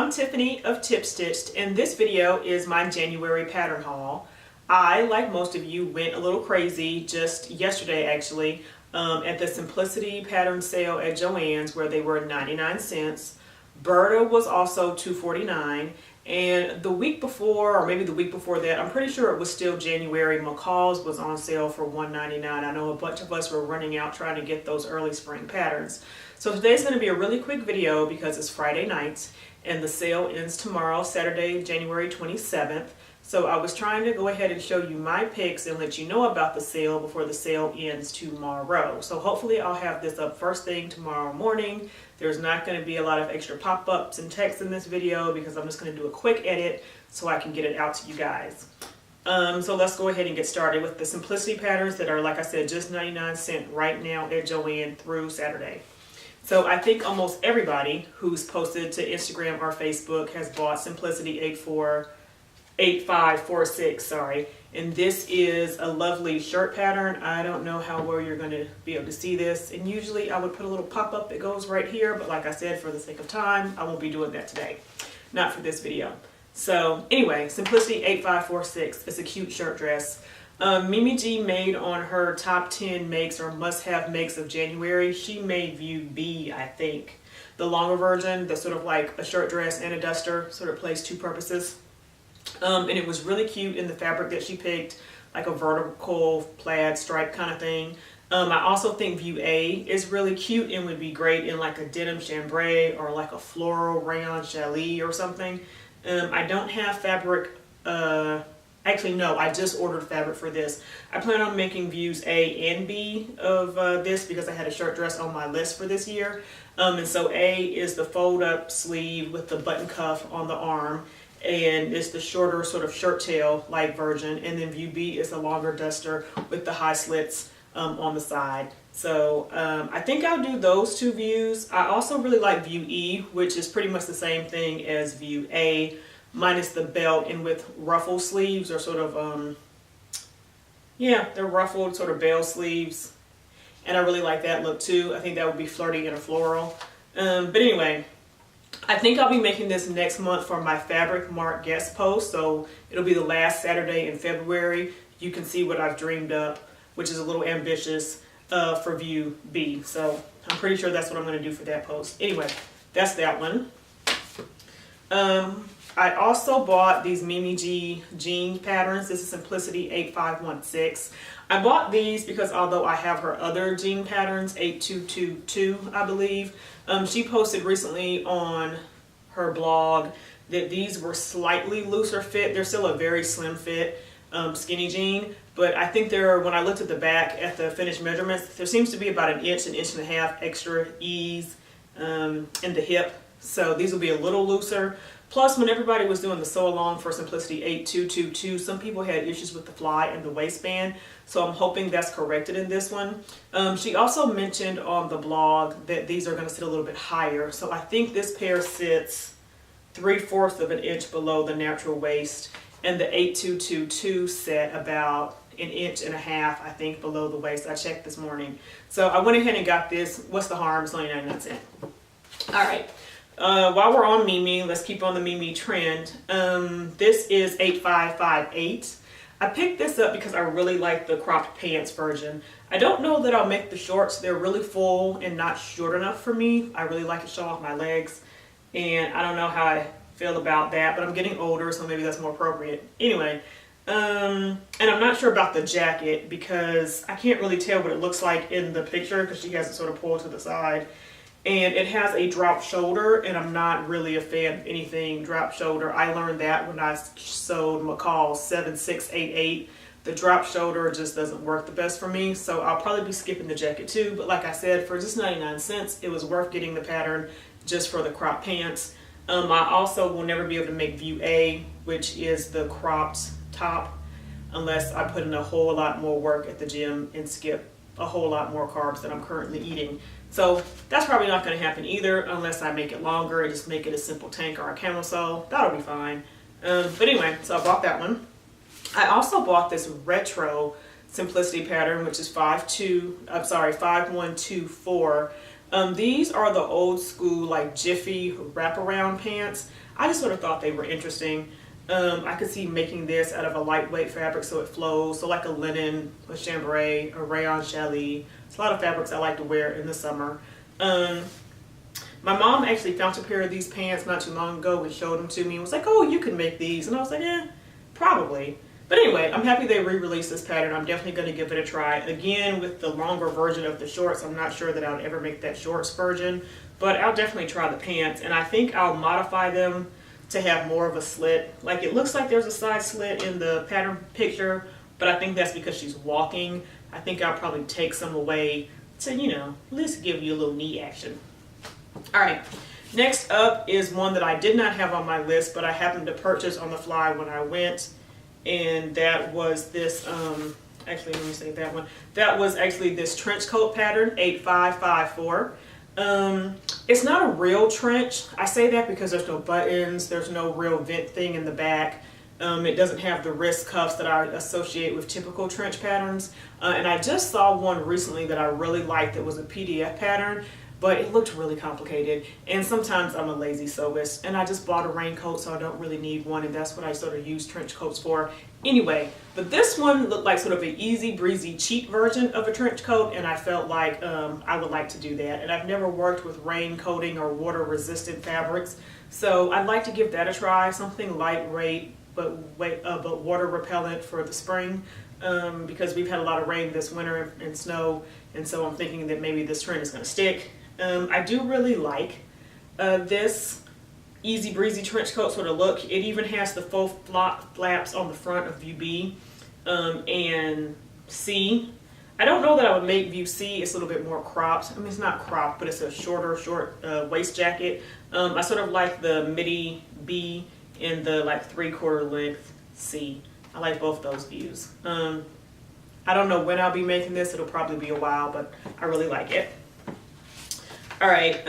I'm Tiffany of TipStitched, and this video is my January pattern haul. I, like most of you, went a little crazy just yesterday actually at the Simplicity pattern sale at Joann's where they were 99 cents. Burda was also $2.49, and the week before, or maybe the week before that, I'm pretty sure it was still January, McCall's was on sale for $1.99. I know a bunch of us were running out trying to get those early spring patterns. So today's going to be a really quick video because it's Friday night and the sale ends tomorrow, Saturday, January 27th. So I was trying to go ahead and show you my picks and let you know about the sale before the sale ends tomorrow. So hopefully I'll have this up first thing tomorrow morning. There's not going to be a lot of extra pop-ups and text in this video because I'm just going to do a quick edit so I can get it out to you guys. So let's go ahead and get started with the Simplicity patterns that are, like I said, just 99 cents right now at Joann through Saturday. So I think almost everybody who's posted to Instagram or Facebook has bought Simplicity 8546, sorry. And this is a lovely shirt pattern. I don't know how well you're going to be able to see this. And usually I would put a little pop-up that goes right here, but like I said, for the sake of time, I won't be doing that today. Not for this video. So anyway, Simplicity 8546. It's a cute shirt dress. Mimi G made on her top 10 makes or must-have makes of January. She made view B, I think. The longer version, the sort of like a shirt dress and a duster, sort of plays two purposes. And it was really cute in the fabric that she picked, like a vertical plaid stripe kind of thing. I also think view A is really cute and would be great in like a denim chambray or like a floral rayon challis or something. I don't have fabric, actually no, I just ordered fabric for this. I plan on making views A and B of this because I had a shirt dress on my list for this year. And so A is the fold up sleeve with the button cuff on the arm. And it's the shorter sort of shirt tail like version, and then view B is the longer duster with the high slits on the side. So I think I'll do those two views. I also really like view E, which is pretty much the same thing as view A minus the belt and with ruffle sleeves, or sort of yeah, they're ruffled sort of bell sleeves, and I really like that look too. I think that would be flirty and a floral. But anyway, I think I'll be making this next month for my Fabric Mart guest post, so it'll be the last Saturday in February. You can see what I've dreamed up, which is a little ambitious for view B. So I'm pretty sure that's what I'm going to do for that post. Anyway, that's that one. I also bought these Mimi G jean patterns. This is Simplicity 8516. I bought these because although I have her other jean patterns, 8222, I believe, she posted recently on her blog that these were slightly looser fit. They're still a very slim fit skinny jean, but I think when I looked at the back at the finished measurements, there seems to be about an inch and a half extra ease in the hip. So these will be a little looser. Plus, when everybody was doing the sew along for Simplicity 8222, some people had issues with the fly and the waistband. So I'm hoping that's corrected in this one. She also mentioned on the blog that these are going to sit a little bit higher. So I think this pair sits 3/4 of an inch below the natural waist, and the 8222 set about an inch and a half, I think, below the waist. I checked this morning. So I went ahead and got this. What's the harm? It's only 99 cents. All right. While we're on Mimi, let's keep on the Mimi trend. This is 8558. I picked this up because I really like the cropped pants version. I don't know that I'll make the shorts. They're really full and not short enough for me. I really like to show off my legs, and I don't know how I feel about that, but I'm getting older, so maybe that's more appropriate. Anyway, and I'm not sure about the jacket because I can't really tell what it looks like in the picture because she has it sort of pulled to the side. And it has a drop shoulder, and I'm not really a fan of anything drop shoulder. I learned that when I sewed McCall 7688. The drop shoulder just doesn't work the best for me, so I'll probably be skipping the jacket too. But like I said, for just 99 cents, it was worth getting the pattern just for the crop pants. I also will never be able to make view A, which is the cropped top, unless I put in a whole lot more work at the gym and skip a whole lot more carbs than I'm currently eating. So that's probably not going to happen either unless I make it longer and just make it a simple tank or a camel sew. That'll be fine. But anyway, so I bought that one. I also bought this retro Simplicity pattern, which is 5124. These are the old school like jiffy wraparound pants. I just sort of thought they were interesting. I could see making this out of a lightweight fabric so it flows, so like a linen, a chambray, a rayon challis. It's a lot of fabrics I like to wear in the summer. My mom actually found a pair of these pants not too long ago and showed them to me and was like, oh, you can make these. And I was like, yeah, probably. But anyway, I'm happy they re-released this pattern. I'm definitely going to give it a try. Again, with the longer version of the shorts, I'm not sure that I would ever make that shorts version, but I'll definitely try the pants. And I think I'll modify them to have more of a slit. Like, it looks like there's a side slit in the pattern picture, but I think that's because she's walking. I think I'll probably take some away to, you know, at least give you a little knee action. All right, next up is one that I did not have on my list, but I happened to purchase on the fly when I went. And that was this, actually, let me say that one. That was actually this trench coat pattern, 8554. It's not a real trench. I say that because there's no buttons, there's no real vent thing in the back. It doesn't have the wrist cuffs that I associate with typical trench patterns. And I just saw one recently that I really liked that was a PDF pattern, but it looked really complicated. And sometimes I'm a lazy sewist, and I just bought a raincoat, so I don't really need one, and that's what I sort of use trench coats for. Anyway, but this one looked like sort of an easy breezy cheap version of a trench coat, and I felt like I would like to do that. And I've never worked with rain coating or water resistant fabrics, so I'd like to give that a try. Something lightweight but water repellent for the spring, because we've had a lot of rain this winter and snow, and so I'm thinking that maybe this trend is going to stick. I do really like this easy breezy trench coat sort of look. It even has the faux flaps on the front of view B and C. I don't know that I would make view C. It's a little bit more cropped. I mean, it's not cropped, but it's a short waist jacket. I sort of like the midi B and the like 3/4 length C. I like both those views. I don't know when I'll be making this. It'll probably be a while, but I really like it. All right,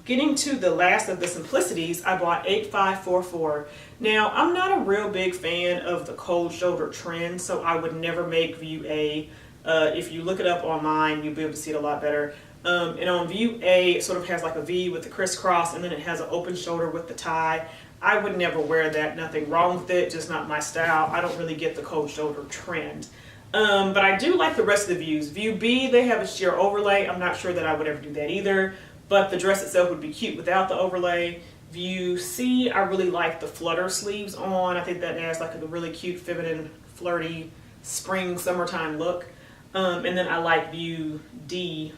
getting to the last of the simplicities, I bought 8544. Now, I'm not a real big fan of the cold shoulder trend, so I would never make view A. If you look it up online, you'll be able to see it a lot better. And on view A, it sort of has like a V with the crisscross, and then it has an open shoulder with the tie. I would never wear that. Nothing wrong with it, just not my style. I don't really get the cold shoulder trend. But I do like the rest of the views. View B, they have a sheer overlay. I'm not sure that I would ever do that either, but the dress itself would be cute without the overlay. View C, I really like the flutter sleeves on. I think that adds like a really cute, feminine, flirty, spring, summertime look. And then I like view D,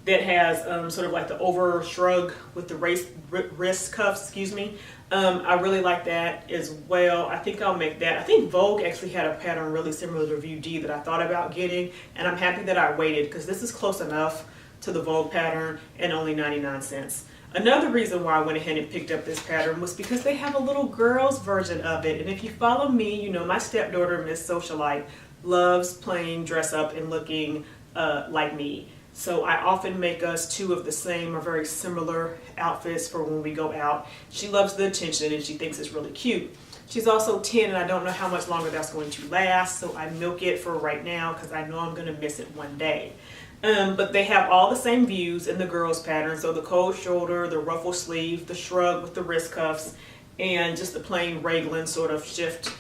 that has sort of like the over shrug with the wrist cuffs, excuse me. I really like that as well. I think I'll make that. I think Vogue actually had a pattern really similar to view D that I thought about getting, and I'm happy that I waited because this is close enough to the Vogue pattern and only 99 cents. Another reason why I went ahead and picked up this pattern was because they have a little girl's version of it. And if you follow me, you know my stepdaughter, Miss Socialite, loves playing dress up and looking like me. So I often make us two of the same or very similar outfits for when we go out. She loves the attention and she thinks it's really cute. She's also 10 and I don't know how much longer that's going to last, so I milk it for right now because I know I'm going to miss it one day. But they have all the same views in the girls pattern, so the cold shoulder, the ruffle sleeve, the shrug with the wrist cuffs, and just the plain raglan sort of shift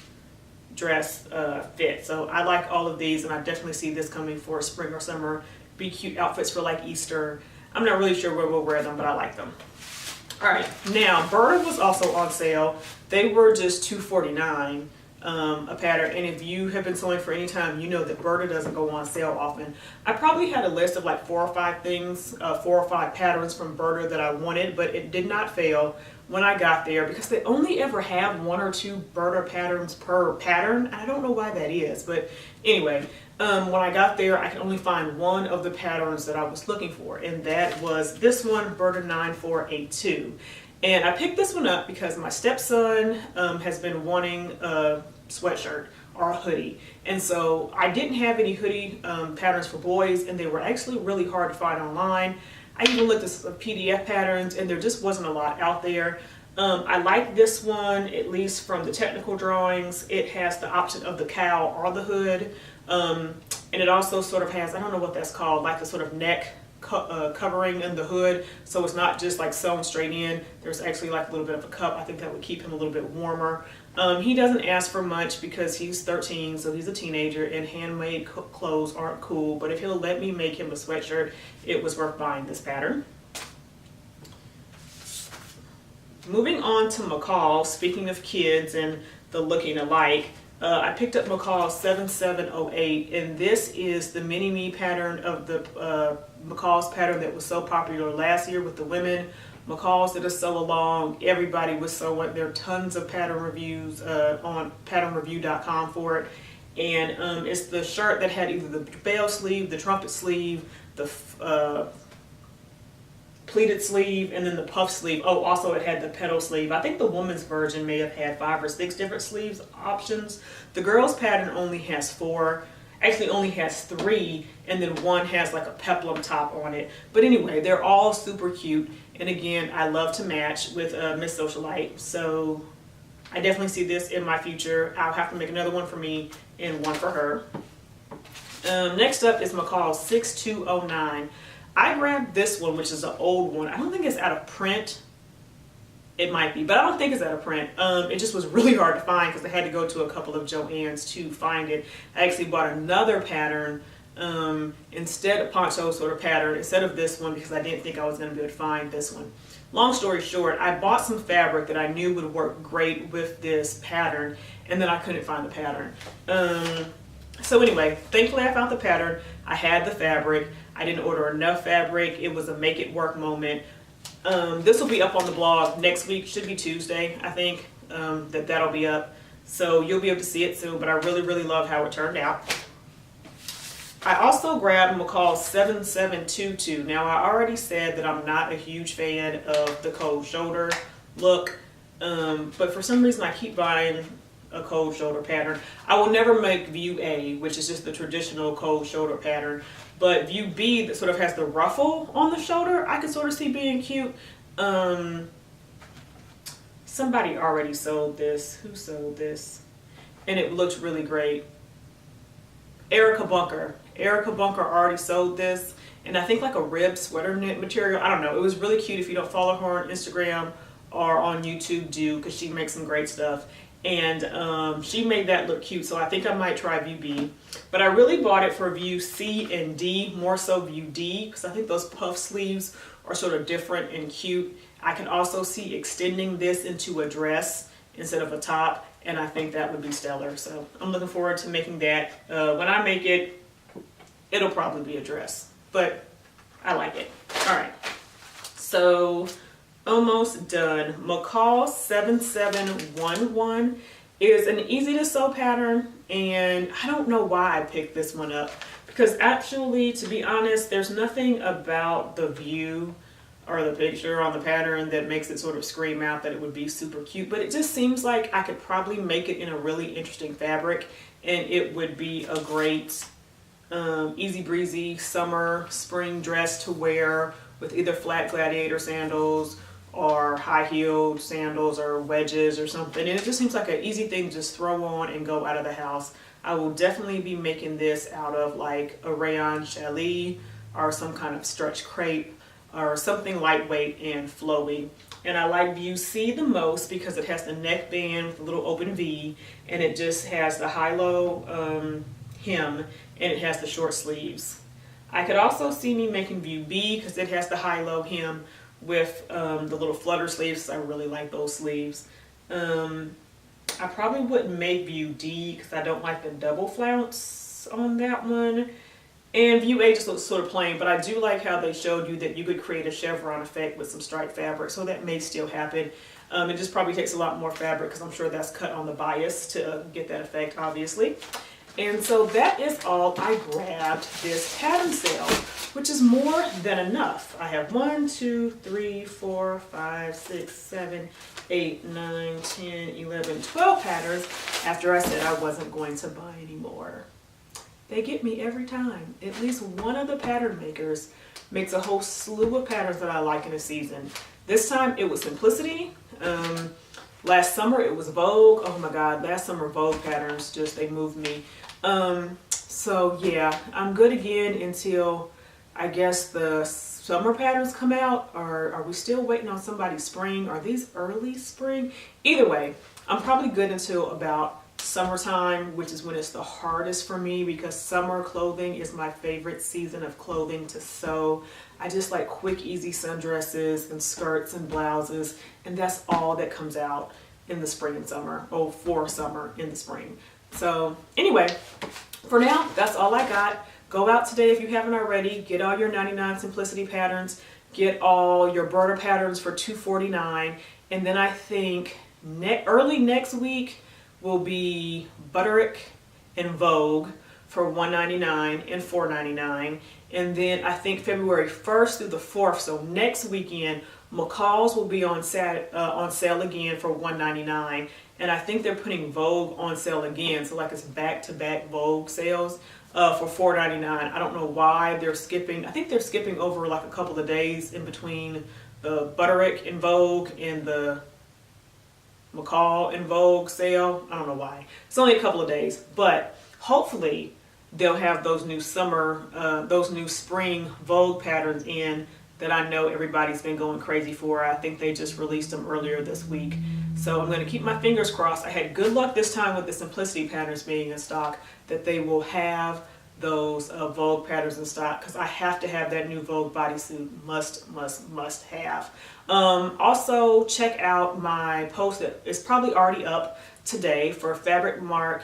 dress fit. So I like all of these, and I definitely see this coming for spring or summer. Be cute outfits for like Easter. I'm not really sure where we'll wear them, but I like them. All right, now Burda was also on sale. They were just $2.49 a pattern, and if you have been sewing for any time, you know that Burda doesn't go on sale often. I probably had a list of like 4 or 5 things, 4 or 5 patterns from Burda that I wanted, but it did not fail when I got there because they only ever have 1 or 2 Burda patterns per pattern. I don't know why that is, but anyway, when I got there, I could only find one of the patterns that I was looking for, and that was this one, Burda 9482. And I picked this one up because my stepson has been wanting a sweatshirt or a hoodie. And so I didn't have any hoodie patterns for boys, and they were actually really hard to find online. I even looked at some PDF patterns, and there just wasn't a lot out there. I like this one, at least from the technical drawings. It has the option of the cowl or the hood. And it also sort of has, I don't know what that's called, like a sort of neck covering in the hood, so it's not just like sewn straight in. There's actually like a little bit of a cup. I think that would keep him a little bit warmer. He doesn't ask for much because he's 13, so he's a teenager, and handmade clothes aren't cool, but if he'll let me make him a sweatshirt, it was worth buying this pattern. Moving on to McCall, speaking of kids and the looking alike, I picked up McCall 7708, and this is the mini-me pattern of the McCall's pattern that was so popular last year with the women. McCall's did a sew along. Everybody was sewing. There are tons of pattern reviews on patternreview.com for it. And it's the shirt that had either the bell sleeve, the trumpet sleeve, the pleated sleeve, and then the puff sleeve. Oh, also it had the petal sleeve. I think the woman's version may have had 5 or 6 different sleeves options. The girls pattern only has 4. Actually only has 3, and then one has like a peplum top on it. But anyway, they're all super cute. And again, I love to match with Miss Socialite. So I definitely see this in my future. I'll have to make another one for me and one for her. Next up is McCall 6209. I grabbed this one, which is an old one. I don't think it's out of print. It might be, but I don't think it's out of print. It just was really hard to find because I had to go to a couple of Joann's to find it. I actually bought another pattern instead of poncho sort of pattern instead of this one because I didn't think I was going to be able to find this one. Long story short, I bought some fabric that I knew would work great with this pattern, and then I couldn't find the pattern. So anyway, thankfully I found the pattern. I had the fabric. I didn't order enough fabric. It was a make it work moment. This will be up on the blog next week. Should be Tuesday, I think, that'll be up. So you'll be able to see it soon, but I really love how it turned out. I also grabbed McCall 7722. Now I already said that I'm not a huge fan of the cold shoulder look, but for some reason I keep buying a cold shoulder pattern. I will never make view A, which is just the traditional cold shoulder pattern, but view B that sort of has the ruffle on the shoulder, I can sort of see being cute. Somebody already sold this. Who sold this? And it looks really great. Erica Bunker. Erica Bunker already sold this, and I think like a rib sweater knit material. I don't know. It was really cute. If you don't follow her on Instagram or on YouTube, do, because she makes some great stuff. And she made that look cute, so I think I might try view B. But I really bought it for view C and D, more so view D, because I think those puff sleeves are sort of different and cute. I can also see extending this into a dress instead of a top, and I think that would be stellar. So I'm looking forward to making that. When I make it, it'll probably be a dress, but I like it. All right, so almost done. McCall 7711 is an easy to sew pattern, and I don't know why I picked this one up, because actually, to be honest, there's nothing about the view or the picture on the pattern that makes it sort of scream out that it would be super cute, but it just seems like I could probably make it in a really interesting fabric, and it would be a great easy breezy summer spring dress to wear with either flat gladiator sandals or high-heeled sandals or wedges or something. And it just seems like an easy thing to just throw on and go out of the house. I will definitely be making this out of like a rayon challis or some kind of stretch crepe or something lightweight and flowy. And I like view C the most because it has the neckband with a little open V, and it just has the high-low hem, and it has the short sleeves. I could also see me making view B because it has the high-low hem with the little flutter sleeves. I really like those sleeves. I probably wouldn't make view D because I don't like the double flounce on that one. And view A just looks sort of plain, but I do like how they showed you that you could create a chevron effect with some striped fabric, so that may still happen. It just probably takes a lot more fabric because I'm sure that's cut on the bias to get that effect, obviously. And so that is all I grabbed this pattern sale, which is more than enough. I have 1, 2, 3, 4, 5, 6, 7, 8, 9, 10, 11, 12 patterns after I said I wasn't going to buy any more. They get me every time. At least one of the pattern makers makes a whole slew of patterns that I like in a season. This time it was Simplicity. Last summer it was Vogue. Oh my God, last summer Vogue patterns, just they moved me. So yeah, I'm good again until I guess the summer patterns come out, or are we still waiting on somebody's spring? Are these early spring? Either way, I'm probably good until about summertime, which is when it's the hardest for me, because summer clothing is my favorite season of clothing to sew. I just like quick, easy sundresses and skirts and blouses, and that's all that comes out in the spring and summer, or for summer in the spring. So anyway, for now, that's all I got. Go out today if you haven't already. Get all your 99 Simplicity patterns. Get all your Burda patterns for $2.49. And then I think early next week will be Butterick and Vogue for $1.99 and $4.99. And then I think February 1st through the 4th, so next weekend, McCall's will be on sale again for $1.99. And I think they're putting Vogue on sale again, so like it's back-to-back Vogue sales for $4.99. I don't know why they're skipping. I think they're skipping over like a couple of days in between the Butterick and Vogue and the McCall and Vogue sale. I don't know why. It's only a couple of days, but hopefully they'll have those new spring Vogue patterns in that I know everybody's been going crazy for. I think they just released them earlier this week. So I'm going to keep my fingers crossed. I had good luck this time with the Simplicity patterns being in stock, that they will have those Vogue patterns in stock, because I have to have that new Vogue bodysuit. Must have. Also, check out my post that is probably already up today for Fabric Mart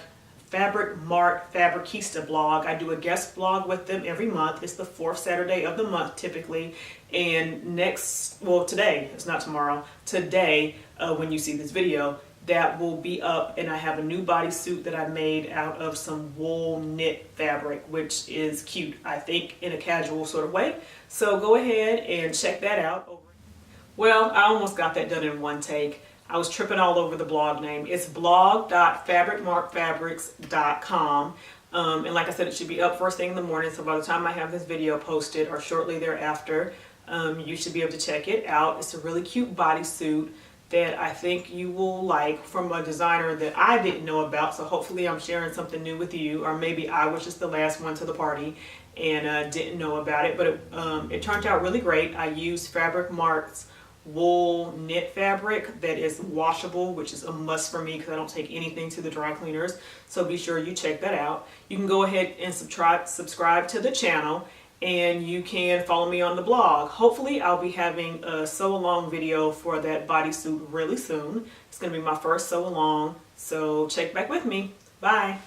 Fabricista blog. I do a guest blog with them every month. It's the 4th Saturday of the month typically. And today, it's not tomorrow, today, when you see this video, that will be up, and I have a new bodysuit that I made out of some wool knit fabric, which is cute, I think, in a casual sort of way. So go ahead and check that out. Well, I almost got that done in one take. I was tripping all over the blog name. It's blog.fabricmartfabrics.com. And like I said, it should be up first thing in the morning. So by the time I have this video posted, or shortly thereafter, you should be able to check it out. It's a really cute bodysuit that I think you will like, from a designer that I didn't know about. So hopefully I'm sharing something new with you, or maybe I was just the last one to the party and didn't know about it. But it turned out really great. I used Fabric Mart's wool knit fabric that is washable, which is a must for me because I don't take anything to the dry cleaners. So be sure you check that out. You can go ahead and subscribe to the channel, and you can follow me on the blog. Hopefully I'll be having a sew along video for that bodysuit really soon. It's going to be my first sew along, so check back with me. Bye.